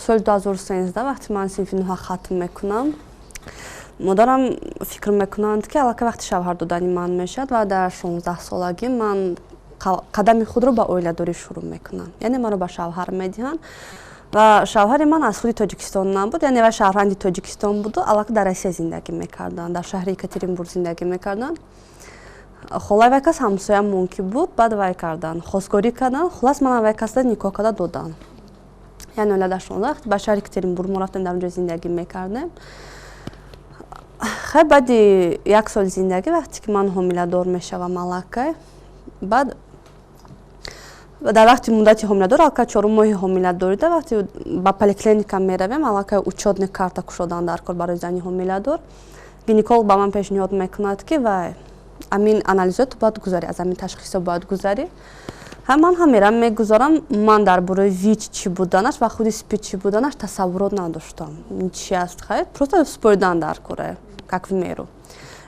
سال 2013 وقتی من سینف 9 ختم میکنم مادرم فکر میکنند که الان وقتی شوهر دادنی من میشد و در 16 سالگی من قدم خود رو به اویلاداری شروع میکنم. یعنی من رو به شوهر میدهند و شوهر من از خود تاجیکستان نبود، یعنی و شهروند تاجیکستان بود و الان در روسیه زندگی میکردند، در شهر یکاترینبورگ زندگی میکردند. خالای وکاس همسایم مونکی بود، بعد وای کردن خواستگاری کردن، خلاص من وکاس نیکو کرده دادن. یعنی اول در 16 به شهر یکاترینبورگ ما رفتیم، در اونجا زندگی میکردیم. خیلی بعد یک سال زندگی وقتی که من حامله‌دار میشم ملکه، بعد در وقتی مدتی حامله‌دار البته 4 ماه حامله‌داری ده وقتی با پلیکلینیکا میرویم البته учетный карта кушодан дар кор барои зани ҳомиладор гинеколог ба ман пешниҳод мекунад ки ва амин анализот бояд гузарӣ, аз амин ташхисо бояд гузарӣ. Ман ҳам мерам мегузарам. Ман дар бораи ВИЧ чӣ буданаш ва худи СПИД чӣ буданаш тасаввурот надоштам. Чӣ аст хайр? Просто споридан дар кора, как в меру.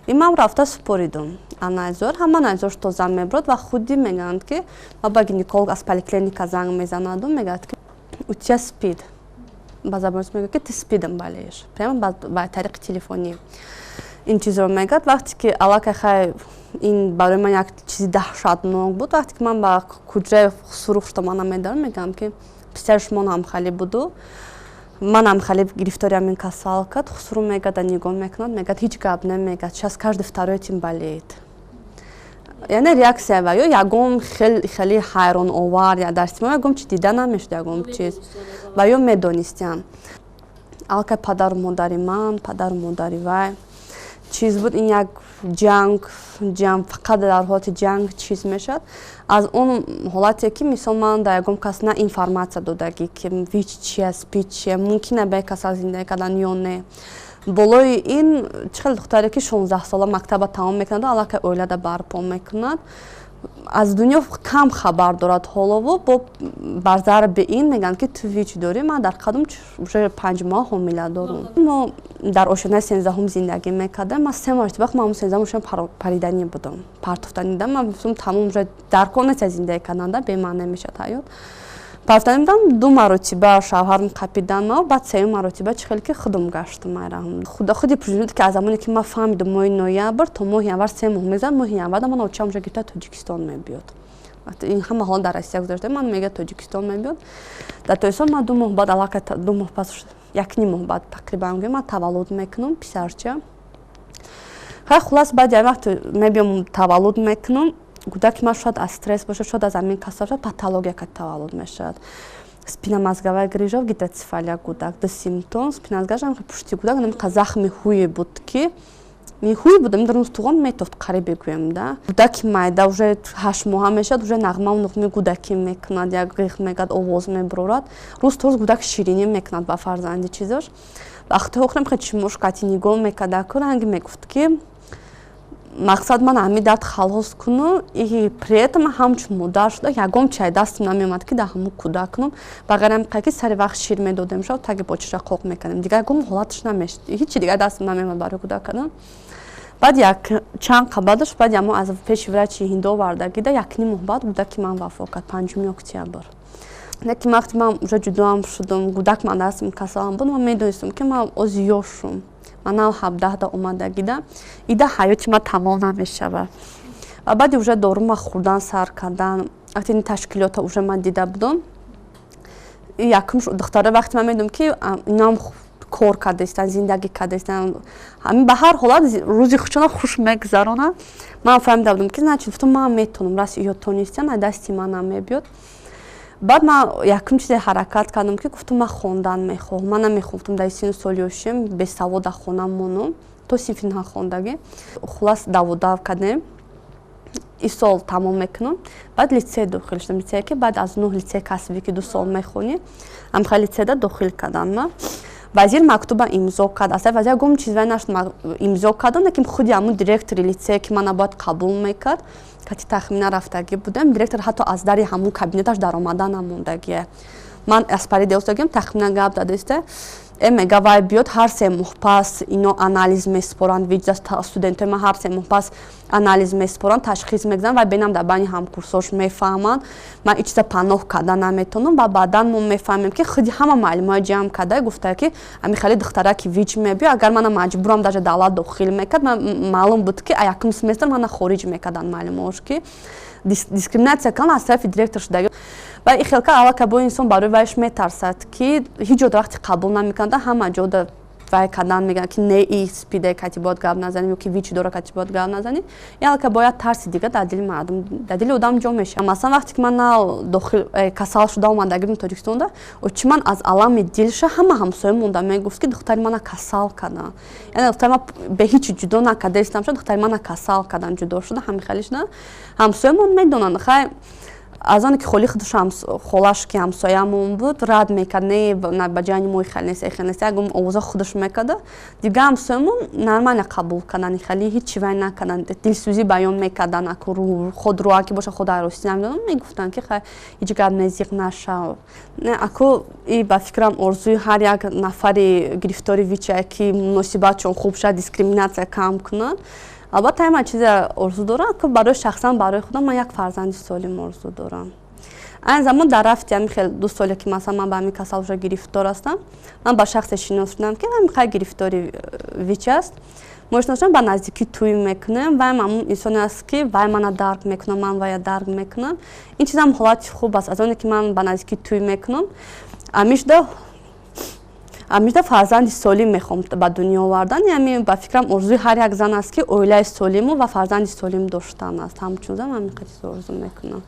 И ман рафта споридам. Анализор, ҳама анализорш тоза меброд ва худи мегӯянд ки ма ба гинеколог аз поликлиника занг мезанад ва мегӯяд ки у тия СПИД. Ба забонис мегӯяд ки ти СПИДам балеш. Прямо ба тариқи телефонӣ интизор мегӯяд. Вақте ки аллакай хай ин барои ман як чизи даҳшатнок буд. Вақте ки ман ба ҳуҷраи сурух штамана медарам мегӯям ки писари шумо ҳамхали буду. Ман ҳамхали гирифтори амин касал кард. Хусру мегӯяд, нигоҳ мекунад, мегӯяд ҳеҷ гап намегӯяд. Сейчас каждый второй тим болеет. Яъне реаксия ва ё ягон хеле ҳайроновар я дар симон ягон чи дида намешуд ягон чиз ва ё медонистям. Аллакай падару модари ман, падару модари вай чиз буд. Ин як ҷанг фақат дар ҳолати ҷанг чиз мешавад. Аз он ҳолате ки мисол ман дар ягон кас на информация додагӣ ки ВИЧ чия, СПИД чия, мумкина ба касал зиндагӣ кардан ё не. Болои ин чихел духтаре ки 16 сола мактаба тамом мекунад, аллакай оилада барпо мекунад, аз дунё кам хабар дорад. ҳолово бо бар зарби ин мегӯянд ки ту ВИЧ дорӣ. Ман дар қадам уже 5 моҳ ҳомиладорам. Мо дар ошонаи 13 зиндагӣ мекардем. Ман 3 маротиба вақти ман 13 ошон париданӣ будам, партофтанӣ будам. Ман гуфтам тамом уже дар кор нест зиндагӣ карданда бемаъне мешавад ҳаёт. Партофтанӣ будам 2 маротиба шавҳарам қапидан ма, баъд 3 маротиба чихел ки худам гаштам айрам. Худи пружинид ки аз замоне ки ман фаҳмидам моҳи ноябр то моҳи январ 3 моҳ мегузарад. Моҳи январда ман очам уже гирифта Тоҷикистон мебиёд. Вақти ин ҳама ҳол дар Россия гузашта ман мега Тоҷикистон мебиёд. Дар Тоҷикистон ман 2 моҳ баъд аллакай 2 моҳ пас 1 моҳ баъд тақрибан ман таваллуд мекунам писарча. Хай хулас баъд як вақт мебиём таваллуд мекунам. Кӯдаки ман шояд аз стресс бошад, шояд аз амин касал бошад, патология ки таваллуд мешавад. Спинномозговая грыжа, гидроцефалия кӯдак, 2 симптом. Спинномозговая пушти кӯдак намека захми ҳуе буд ки ми ҳуй будам дар устуғон метофт қариб бигӯям да. Кӯдаки майда уже 8 моҳа мешавад, уже нағмау нуқми кӯдакӣ мекунад, як ғиқ мекунад, овоз мебурорад. Рӯз то рӯз кӯдак ширинӣ мекунад ба фарзанди чизош. Вақти охирам хеле чимошкати нигоҳ мекарда ку ранги мегуфт ки мақсад ман ҳамин дард халос кунам и при этом ҳамчун модар шуда ягон чай дастам намеомад ки дар ҳамун кӯдак кунам. Ба ғайри ҳамин ки сари вақт шир медодем шав таги бочаша қоқ мекардем. Дигар ягон ҳолаташ намешуд. Ҳичи дигар дастам намеомад барои кӯдак кардан. Баъд як чанд қабадаш баъд ямо аз пеши врачи ҳинд овардагида 1 моҳ баъд кӯдаки ман вафот кард 5 октябр. Лекин вақти ман уже ҷудоам шудам, кӯдак ман дастам касалам буд, ман медонистам ки ман оз ёшум. Манав 17 омадагида ида ҳаёти ман тамом намешавад. Ва баъди уже дорума хӯрдан сар кардан, вақти ин ташкилота уже ман дида будам. Якум духтара вақти ман медонам ки инам кор карда истанд, зиндагӣ карда истанд. Ҳамин ба ҳар ҳолат рӯзи хушона хуш мегзаронад. Ман фаҳмида будам ки значит ман метонам, раз ё тонистан аз дасти ман намебиёд. Баъд ман якум чизе ҳаракат кардам ки гуфтам ман хондан мехоҳам. Ман намехоҳам дар сину соли ёшим бесавода хона монам. То синфи 9 хондагӣ. Хулас даводав кардем. И сол тамом мекунам. Баъд литсей дохил шудам. Литсее ки баъд аз 9 литсей касбӣ ки 2 сол мехонӣ. Ҳамхай литсейда дохил кардам ман. Вазир мактуба имзо кард. Асла вазир ягон чизвай нашуд имзо кардам, лекин худи ҳамун директори литсее ки мана бояд қабул мекард. Кати тахмина рафтагӣ будем. Директор ҳатто аз дари ҳамун кабинеташ даромада намондагие. Ман аз пари деостагиам тахмина гап дадисте. мегавай биёд ҳар се моҳ ино анализ месупоранд, виҷда студентои ҳар се моҳ анализ месупоранд, ташхис мегзананд ва бинам дар байни ҳамкурсош мефаҳманд. Ман ин чиза паноҳ карда наметавонам ва баъдан мо мефаҳмем ки худи ҳама маълимои ҷамъ карда гуфта ки амихали духтараки виҷ мебиё, агар мана маҷбурам даже давлат дохил мекард, маълум буд ки якум семестр мана хориҷ мекарданд маълимош ки дискриминация карданд аз тарафи директор шуда. ва ин хелка аллакай бо инсон барои вайш метарсад ки ҳеҷ ҷода вақти қабул намекунад, ҳама ҷода вай кардан мегӯянд ки не и спиде кати бояд гап назанӣ ё ки вич дора кати бояд гап назанӣ. ин аллакай бояд тарси дига дар дили мардум, дар дили одам ҷо мешавад. Масалан вақте ки ман дохил касал шуда омадагирим Тоҷикистонда, очи ман аз алами дилша ҳама ҳамсоя монда мегуфт ки духтари мана касал кардан. Яъне духтари ман бе ҳеҷ ҷудо накарда истам шуд, духтари мана касал кардан, ҷудо шуда, ҳамихали шуда. Ҳамсоя мон медонанд, хай аз оне ки холи худаш холаш ки ҳамсоямон буд рад мекард, не ба ҷани мо хел нест, хел нест, ягон овоза худаш мекарда. Дига ҳамсоямон нормально қабул кардан, хали ҳеҷ вай накардан, дилсӯзӣ баён мекардан, ако худ рӯа ки боша худ аросӣ намедонам, мегуфтанд ки хай ҳеҷ гап незиқ наша. Ако и ба фикрам орзуи ҳар як нафари гирифтори вича ки муносибатшон хуб шад, дискриминация кам кунад. Албатта ман чизе орзу дорам, ки барои шахсан барои худам ман як фарзанди солим орзу дорам. Айн замон дар рафти ҳамин хел 2 соле ки масалан ман ба ҳамин касал уже гирифтор ҳастам, ман ба шахсе шинос шудам ки ҳамин хай гирифтори ВИЧ аст. мо шинос шудам ба наздикӣ тӯй мекунем, вай ҳамун инсоне аст ки вай мана дарк мекунам, ман вая дарк мекунам. Ин чизам ҳолати хуб аст. Аз оне ки ман ба наздикӣ тӯй мекунам, амишда фарзанди солим мехоҳам ба дунё овардан. Яъне ба фикрам орзуи ҳар як зан аст ки оилаи солиму ва фарзанди солим доштан аст. Ҳамчунзам ҳамин қадр орзу мекунам.